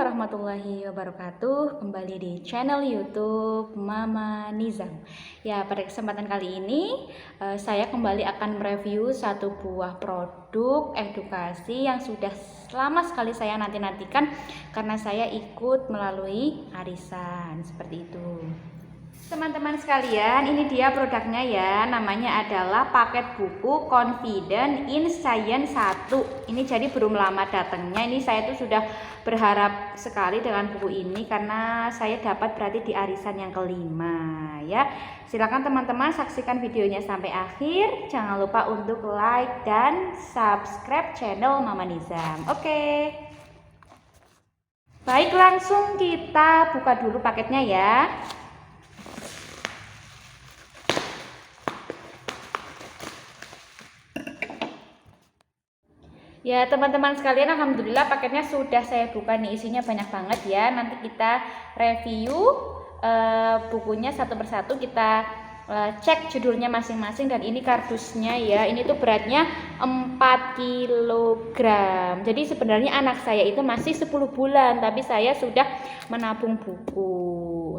warahmatullahi wabarakatuh. Kembali di channel YouTube Mama Nizam. Ya, pada kesempatan kali ini saya kembali akan mereview satu buah produk edukasi yang sudah lama sekali saya nanti-nantikan karena saya ikut melalui arisan seperti itu. Teman-teman sekalian, ini dia produknya ya. Namanya adalah paket buku Confident in Science 1. Ini jadi belum lama datangnya. Ini saya tuh sudah berharap sekali dengan buku ini karena saya dapat berarti di arisan yang kelima ya. Silakan teman-teman saksikan videonya sampai akhir. Jangan lupa untuk like dan subscribe channel Mama Nizam. Oke. Baik, langsung kita buka dulu paketnya ya. Ya teman-teman sekalian, alhamdulillah paketnya sudah saya buka nih, isinya banyak banget ya. Nanti kita review bukunya satu persatu, kita cek judulnya masing-masing. Dan ini kardusnya ya, ini tuh beratnya 4 kg. Jadi sebenarnya anak saya itu masih 10 bulan, tapi saya sudah menabung buku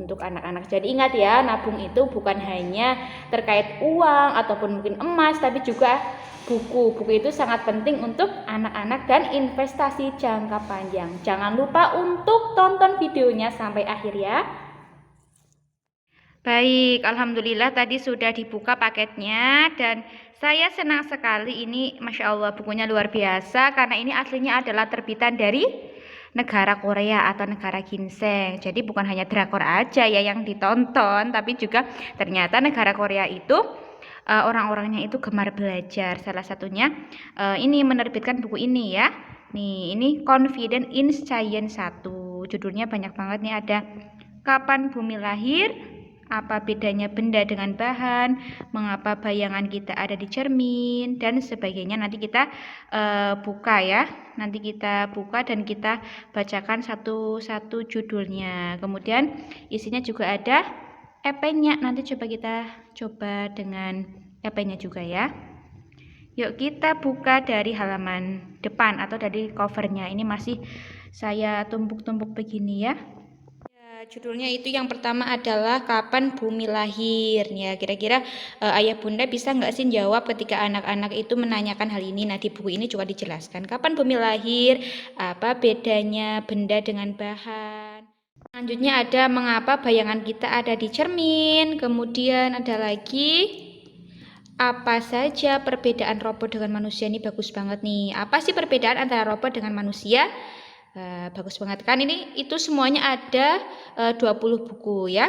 untuk anak-anak. Jadi ingat ya, nabung itu bukan hanya terkait uang ataupun mungkin emas, tapi juga buku itu sangat penting untuk anak-anak dan investasi jangka panjang. Jangan lupa untuk tonton videonya sampai akhir ya. Baik, alhamdulillah tadi sudah dibuka paketnya dan saya senang sekali. Ini Masya Allah, bukunya luar biasa karena ini aslinya adalah terbitan dari negara Korea atau negara ginseng. Jadi bukan hanya drakor aja ya yang ditonton, tapi juga ternyata negara Korea itu orang-orangnya itu gemar belajar. Salah satunya ini menerbitkan buku ini ya. Nih, ini Confident in Science 1. Judulnya banyak banget nih, ada Kapan Bumi Lahir, apa bedanya benda dengan bahan, mengapa bayangan kita ada di cermin, dan sebagainya. Nanti kita buka ya. Nanti kita buka dan kita bacakan satu-satu judulnya. Kemudian isinya juga ada EP-nya. Nanti kita coba dengan EP-nya juga ya. Yuk kita buka dari halaman depan atau dari covernya. Ini masih saya tumpuk-tumpuk begini ya. Judulnya itu yang pertama adalah Kapan Bumi Lahir ya. Kira-kira ayah bunda bisa nggak sih jawab ketika anak-anak itu menanyakan hal ini. Nah, di buku ini juga dijelaskan kapan bumi lahir, apa bedanya benda dengan bahan. Selanjutnya ada mengapa bayangan kita ada di cermin. Kemudian ada lagi apa saja perbedaan robot dengan manusia. Ini bagus banget nih. Apa sih perbedaan antara robot dengan manusia? Bagus banget kan, ini itu semuanya ada 20 buku ya.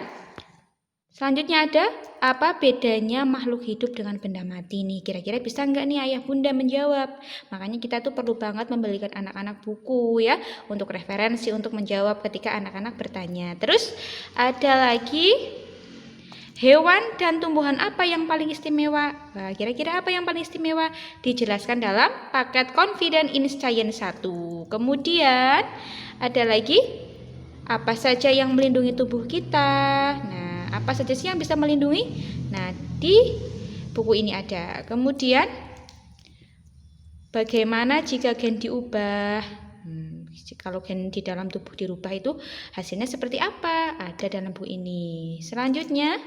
Selanjutnya ada apa bedanya makhluk hidup dengan benda mati nih. Kira-kira bisa nggak nih ayah bunda menjawab? Makanya kita tuh perlu banget membelikan anak-anak buku ya, untuk referensi, untuk menjawab ketika anak-anak bertanya. Terus ada lagi hewan dan tumbuhan apa yang paling istimewa? Nah, kira-kira apa yang paling istimewa? Dijelaskan dalam paket Confident in Science 1. Kemudian ada lagi apa saja yang melindungi tubuh kita. Nah, apa saja sih yang bisa melindungi? Nah, di buku ini ada. Kemudian bagaimana jika gen diubah? Kalau gen di dalam tubuh dirubah itu hasilnya seperti apa? Ada dalam buku ini. Selanjutnya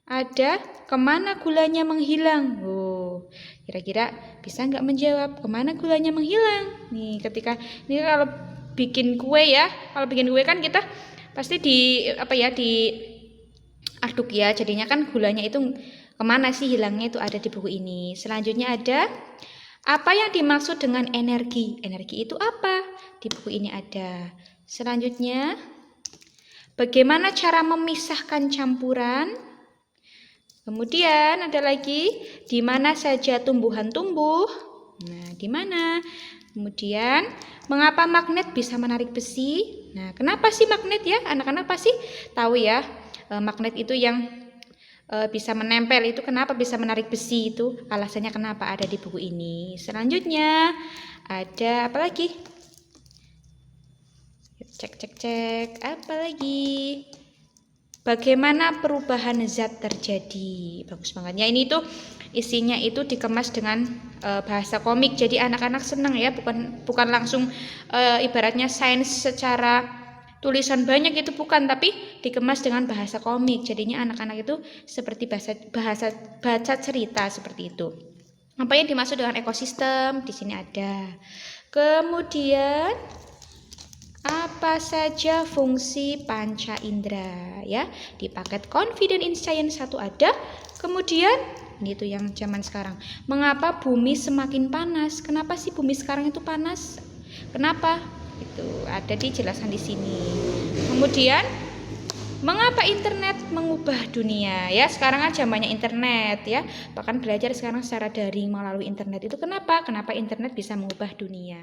ada kemana gulanya menghilang. Kira-kira bisa nggak menjawab kemana gulanya menghilang? Nih, ketika ini kalau bikin kue ya, kalau bikin kue kan kita pasti diaduk ya, jadinya kan gulanya itu kemana sih hilangnya, itu ada di buku ini. Selanjutnya ada apa yang dimaksud dengan energi. Energi itu apa? Di buku ini ada. Selanjutnya bagaimana cara memisahkan campuran. Kemudian ada lagi di mana saja tumbuhan tumbuh. Nah, di mana? Kemudian mengapa magnet bisa menarik besi? Nah, kenapa sih magnet ya? Anak-anak pasti tahu ya. Magnet itu yang bisa menempel itu kenapa bisa menarik besi, itu alasannya kenapa ada di buku ini. Selanjutnya ada apa lagi? Cek apa lagi? Bagaimana perubahan zat terjadi. Bagus banget ya. Ini tuh isinya itu dikemas dengan bahasa komik. Jadi anak-anak senang ya, bukan langsung ibaratnya sains secara tulisan banyak itu bukan, tapi dikemas dengan bahasa komik. Jadinya anak-anak itu seperti baca cerita seperti itu. Apa yang dimaksud dengan ekosistem? Di sini ada. Kemudian apa saja fungsi panca indera ya? Di paket Confident in Science 1 ada. Kemudian ini tuh yang zaman sekarang. Mengapa bumi semakin panas? Kenapa sih bumi sekarang itu panas? Kenapa? Itu ada dijelaskan di sini. Kemudian mengapa internet mengubah dunia? Ya, sekarang kan zamannya internet ya. Bahkan belajar sekarang secara daring melalui internet. Itu kenapa? Kenapa internet bisa mengubah dunia?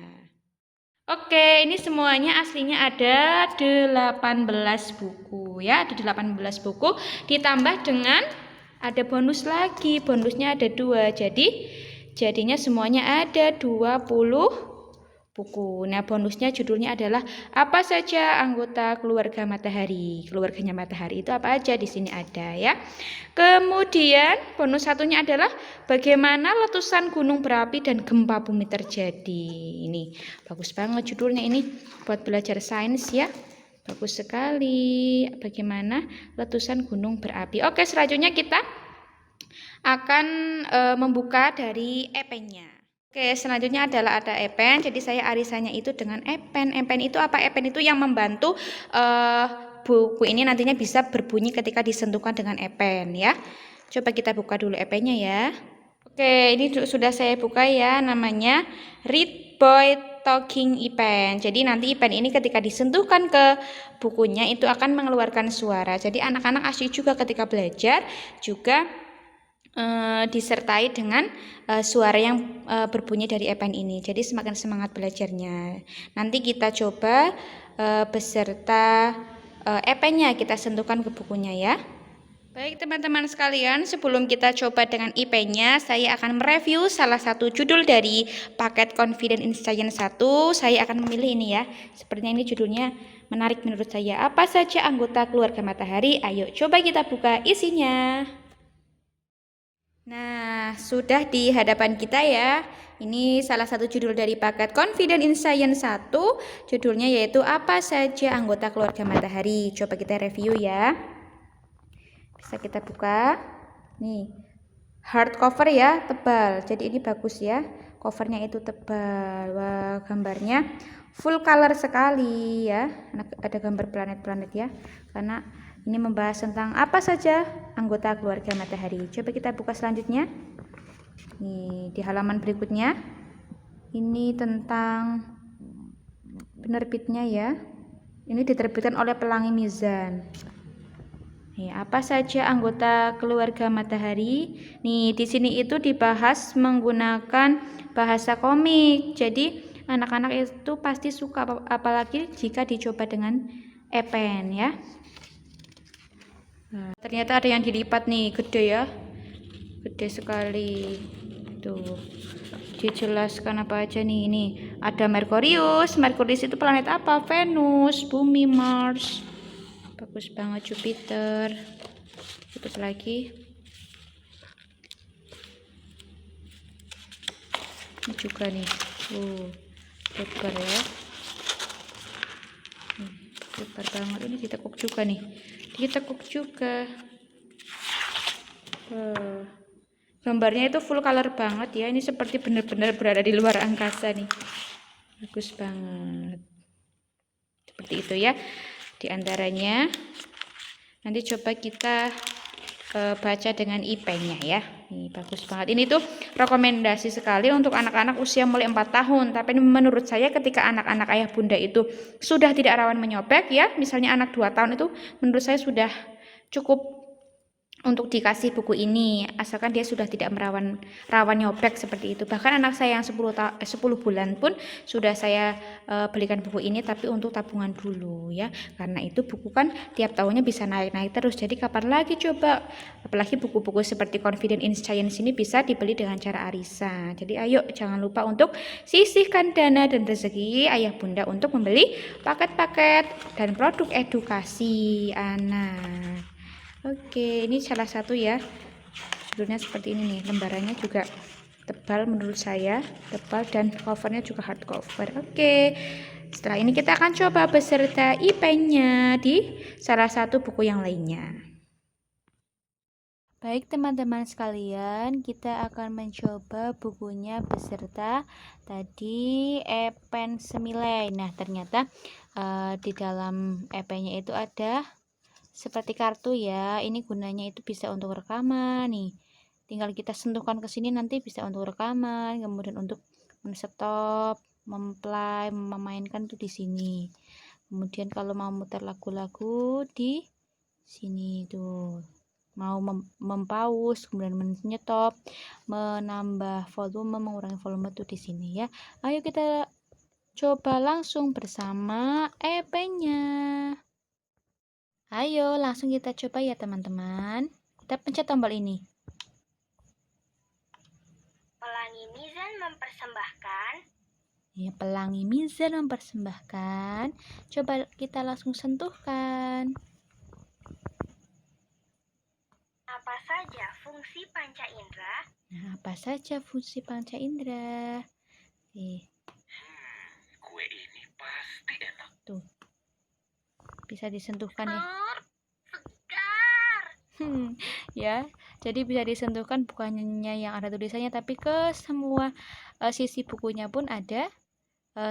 Oke, ini semuanya aslinya ada 18 buku ya. Ada 18 buku ditambah dengan ada bonus lagi. Bonusnya ada 2. Jadinya semuanya ada 20 buku. Nah, bonusnya judulnya adalah apa saja anggota keluarga matahari. Keluarganya matahari itu apa aja di sini ada ya. Kemudian bonus satunya adalah bagaimana letusan gunung berapi dan gempa bumi terjadi. Ini bagus banget judulnya ini buat belajar sains ya. Bagus sekali. Bagaimana letusan gunung berapi. Oke, selanjutnya kita akan membuka dari e-pen-nya. Oke, selanjutnya adalah ada e-pen. Jadi saya arisannya itu dengan e-pen. E-pen itu apa? E-pen itu yang membantu buku ini nantinya bisa berbunyi ketika disentuhkan dengan e-pen ya. Coba kita buka dulu e-pennya ya. Oke, ini sudah saya buka ya. Namanya Read Boy Talking e-pen. Jadi nanti e-pen ini ketika disentuhkan ke bukunya itu akan mengeluarkan suara. Jadi anak-anak asyik juga ketika belajar juga disertai dengan suara yang berbunyi dari e-pen ini. Jadi semakin semangat belajarnya. Nanti kita coba beserta e-pennya kita sentuhkan ke bukunya ya. Baik teman-teman sekalian, sebelum kita coba dengan e-pen-nya, saya akan mereview salah satu judul dari paket Confident in Science 1. Saya akan memilih ini ya. Sepertinya ini judulnya menarik menurut saya. Apa saja anggota keluarga matahari? Ayo coba kita buka isinya. Nah, sudah di hadapan kita ya. Ini salah satu judul dari paket Confident in Science 1. Judulnya yaitu apa saja anggota keluarga matahari. Coba kita review ya. Bisa kita buka. Nih, hardcover ya, tebal. Jadi ini bagus ya. Covernya itu tebal. Wah, gambarnya full color sekali ya. Ada gambar planet-planet ya. Karena ini membahas tentang apa saja anggota keluarga matahari. Coba kita buka selanjutnya. Nih, di halaman berikutnya. Ini tentang penerbitnya ya. Ini diterbitkan oleh Pelangi Mizan. Nih, apa saja anggota keluarga matahari? Nih, di sini itu dibahas menggunakan bahasa komik. Jadi, anak-anak itu pasti suka apalagi jika dicoba dengan e-pen ya. Nah, ternyata ada yang dilipat nih, gede ya. Gede sekali. Tuh. Dijelaskan apa aja nih. Ini ada Merkurius. Merkurius itu planet apa? Venus, Bumi, Mars. Bagus banget Jupiter. Tutup lagi. Ini juga nih. Lebar ya. Lebar banget. Ini ditekuk juga nih. Ditekuk juga. Gambarnya itu full color banget ya. Ini seperti benar-benar berada di luar angkasa nih. Bagus banget. Seperti itu ya. Di antaranya nanti coba kita baca dengan e-pen-nya ya. Nih, bagus banget. Ini tuh rekomendasi sekali untuk anak-anak usia mulai 4 tahun. Tapi menurut saya ketika anak-anak ayah bunda itu sudah tidak rawan menyobek ya. Misalnya anak 2 tahun itu menurut saya sudah cukup untuk dikasih buku ini, asalkan dia sudah tidak rawan nyobek seperti itu. Bahkan anak saya yang 10 bulan pun sudah saya belikan buku ini, tapi untuk tabungan dulu ya. Karena itu buku kan tiap tahunnya bisa naik-naik terus. Jadi kapan lagi coba? Apalagi buku-buku seperti Confident in Science ini bisa dibeli dengan cara arisan. Jadi ayo jangan lupa untuk sisihkan dana dan rezeki ayah bunda untuk membeli paket-paket dan produk edukasi anak. Oke, ini salah satu ya. Judulnya seperti ini nih. Lembarannya juga tebal menurut saya, tebal dan covernya juga hardcover. Oke. Setelah ini kita akan coba beserta e-pen-nya di salah satu buku yang lainnya. Baik teman-teman sekalian, kita akan mencoba bukunya beserta tadi e-pen Semilai. Nah, ternyata di dalam e-pen-nya itu ada seperti kartu ya. Ini gunanya itu bisa untuk rekaman nih. Tinggal kita sentuhkan ke sini nanti bisa untuk rekaman, kemudian untuk men-stop, memplay, memainkan tuh di sini. Kemudian kalau mau muter lagu-lagu di sini tuh. Mau mempause, kemudian menyetop, menambah volume, mengurangi volume tuh di sini ya. Ayo kita coba langsung bersama e-pen-nya. Ayo langsung kita coba ya teman-teman. Kita pencet tombol ini. Pelangi Mizan mempersembahkan. Ya, Pelangi Mizan mempersembahkan. Coba kita langsung sentuhkan. Apa saja fungsi panca indera? Nah, apa saja fungsi panca indera? Kue ini pasti enak. Tuh. Bisa disentuhkan ya. Segar. Ya, jadi bisa disentuhkan bukan hanya yang ada tulisannya tapi ke semua sisi bukunya pun ada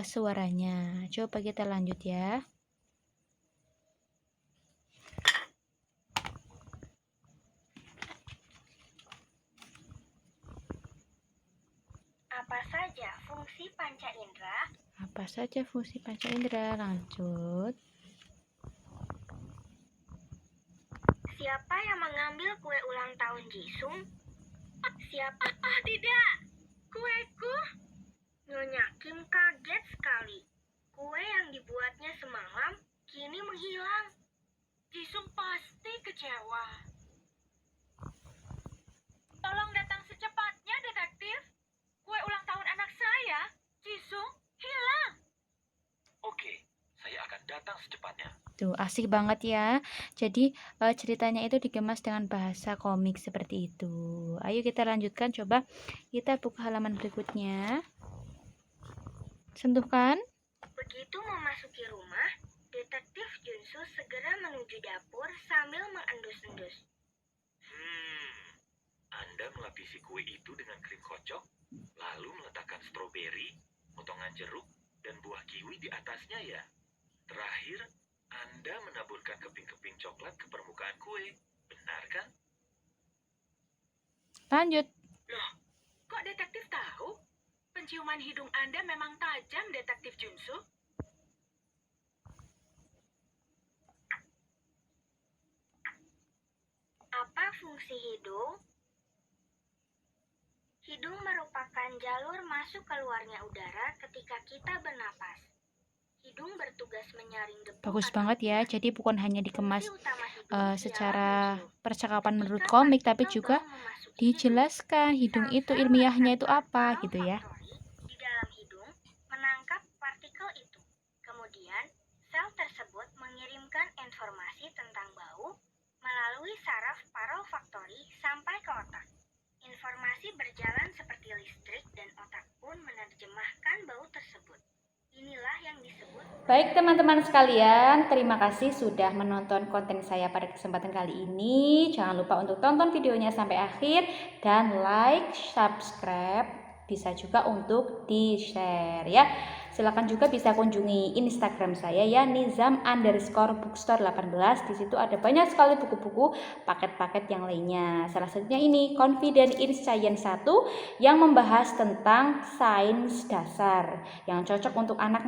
suaranya. Coba kita lanjut ya. Apa saja fungsi panca indera? Apa saja fungsi panca indera? Lanjut. Siapa yang mengambil kue ulang tahun Jisung? Siapa? Tidak. Kueku. Nyonya Kim kaget sekali. Kue yang dibuatnya semalam kini menghilang. Jisung pasti kecewa. Tolong datang secepatnya, detektif. Kue ulang tahun anak saya, Jisung, hilang. Oke, saya akan datang secepatnya. Tuh, asik banget ya. Jadi ceritanya itu dikemas dengan bahasa komik seperti itu. Ayo kita lanjutkan, coba kita buka halaman berikutnya. Sentuhkan. Begitu memasuki rumah, detektif Junsu segera menuju dapur sambil mengendus-endus. Anda melapisi kue itu dengan krim kocok, lalu meletakkan stroberi, potongan jeruk, dan buah kiwi di atasnya ya. Terakhir, Anda menaburkan keping-keping coklat ke permukaan kue. Benar kan? Lanjut. Loh, kok detektif tahu? Penciuman hidung Anda memang tajam, detektif Junsu. Apa fungsi hidung? Hidung merupakan jalur masuk keluarnya udara ketika kita bernapas. Hidung bertugas menyaring debu. Bagus banget ya. Jadi bukan hanya dikemas Fungsi utama hidung secara ialah musuh. percakapan menurut Ketika komik, tapi partikel juga bau memasuki dijelaskan hidung itu sel-sel ilmiahnya itu reseptor apa gitu ya. olfaktori di dalam hidung menangkap partikel itu. Kemudian, sel tersebut mengirimkan informasi tentang bau melalui saraf parolfaktori sampai ke otak. Informasi berjalan seperti listrik dan otak pun menerjemahkan bau tersebut. Inilah yang disebut. Baik teman-teman sekalian, terima kasih sudah menonton konten saya pada kesempatan kali ini. Jangan lupa untuk tonton videonya sampai akhir dan like, subscribe, bisa juga untuk di-share ya. Silakan juga bisa kunjungi Instagram saya ya, Nizam_bookstore 18. Di situ ada banyak sekali buku-buku paket-paket yang lainnya. Salah satunya ini Confident in Science 1 yang membahas tentang sains dasar yang cocok untuk anak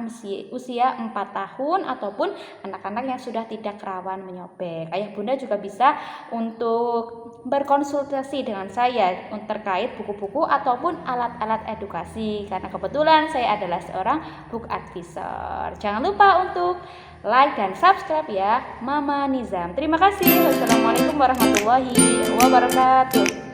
usia 4 tahun ataupun anak-anak yang sudah tidak rawan menyobek. Ayah bunda juga bisa untuk berkonsultasi dengan saya terkait buku-buku ataupun alat-alat edukasi karena kebetulan saya adalah seorang book advisor. Jangan lupa untuk like dan subscribe ya, Mama Nizam. Terima kasih. Wassalamualaikum warahmatullahi wabarakatuh.